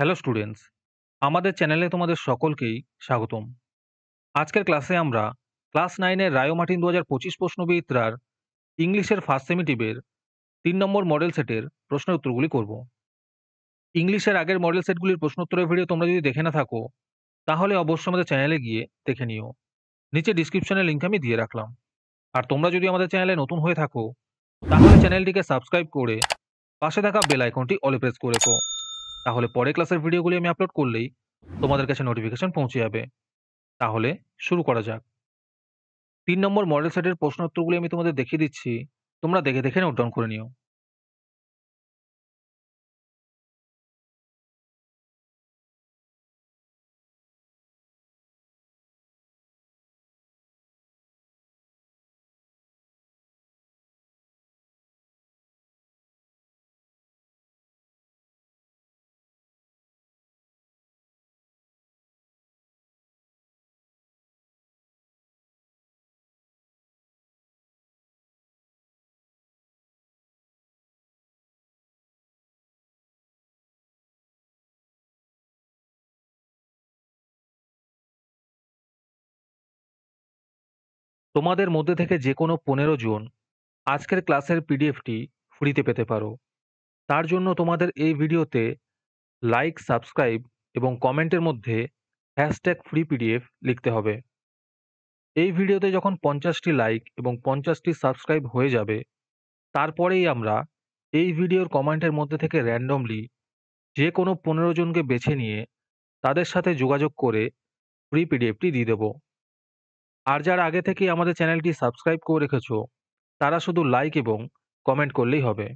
Hello students, আমাদের চ্যানেলে তোমাদের সকলকেই স্বাগতম। আজকের ক্লাসে আমরা ক্লাস 9 এর রায়ো মার্টিন 2025 প্রশ্নবিচিত্রার ইংলিশের ফার্স্ট সেমিটিভের 3 নম্বর মডেল সেটের প্রশ্নের উত্তরগুলি করব। ইংলিশের আগের মডেল সেটগুলির প্রশ্নোত্তরের ভিডিও তোমরা যদি দেখে না থাকো, তাহলে অবশ্যই আমাদের চ্যানেলে গিয়ে দেখে নিও। নিচে ডিসক্রিপশনে লিংক আমি দিয়ে রাখলাম। আর তোমরা যদি আমাদের চ্যানেলে নতুন হয়ে থাকো, তাহলে চ্যানেলটিকে সাবস্ক্রাইব করে পাশে থাকা বেল আইকনটি অলে প্রেস করে রেখো। তাহলে পরে ক্লাসের ভিডিওগুলি আমি আপলোড করলেই তোমাদের কাছে নোটিফিকেশন পৌঁছে যাবে। তাহলে শুরু করা যাক। ৩ নম্বর মডেল সেটের প্রশ্ন উত্তরগুলি আমি তোমাদের দেখিয়ে দিচ্ছি। তোমরা দেখে, দেখে নোট ডাউন করে নিও। তোমাদের মধ্যে থেকে যেকোনো ১৫ জন আজকের ক্লাসের পিডিএফটি ফ্রিতে পেতে পারো। তার জন্য তোমাদের এই ভিডিওতে লাইক, সাবস্ক্রাইব এবং কমেন্টের মধ্যে #ফ্রি পিডিএফ লিখতে হবে। এই ভিডিওতে যখন ৫০টি লাইক এবং ৫০টি সাবস্ক্রাইব হয়ে যাবে, তারপরেই আমরা এই ভিডিওর কমেন্টের মধ্যে থেকে র‍্যান্ডমলি যেকোনো ১৫ জনকে বেছে নিয়ে তাদের সাথে যোগাযোগ করে ফ্রি পিডিএফটি দিয়ে দেব। আর যারা আগে থেকেই আমাদের চ্যানেলটি সাবস্ক্রাইব করে রেখেছো, তারা শুধু লাইক এবং কমেন্ট করলেই হবে।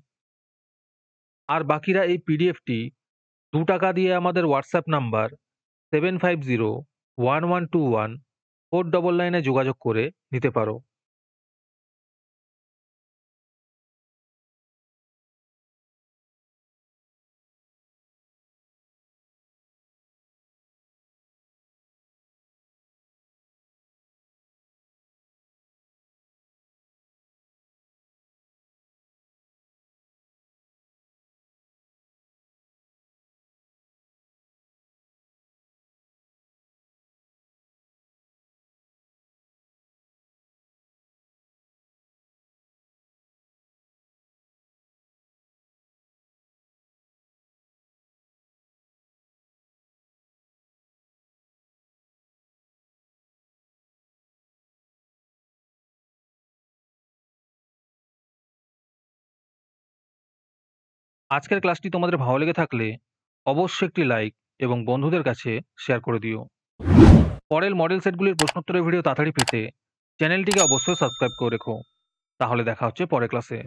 আর বাকিরা এই পিডিএফটি ৳২ দিয়ে আমাদের হোয়াটসঅ্যাপ নাম্বার 7501121499 এ যোগাযোগ করে নিতে পারো। আজকের ক্লাসটি তোমাদের ভালো লেগে থাকলে অবশ্যই একটি লাইক এবং বন্ধুদের কাছে শেয়ার করে দিও। পরের মডেল সেটগুলির প্রশ্নোত্তরের ভিডিও তাড়াতাড়ি পেতে চ্যানেলটিকে অবশ্যই সাবস্ক্রাইব করে রেখো। তাহলে দেখা হচ্ছে পরের ক্লাসে।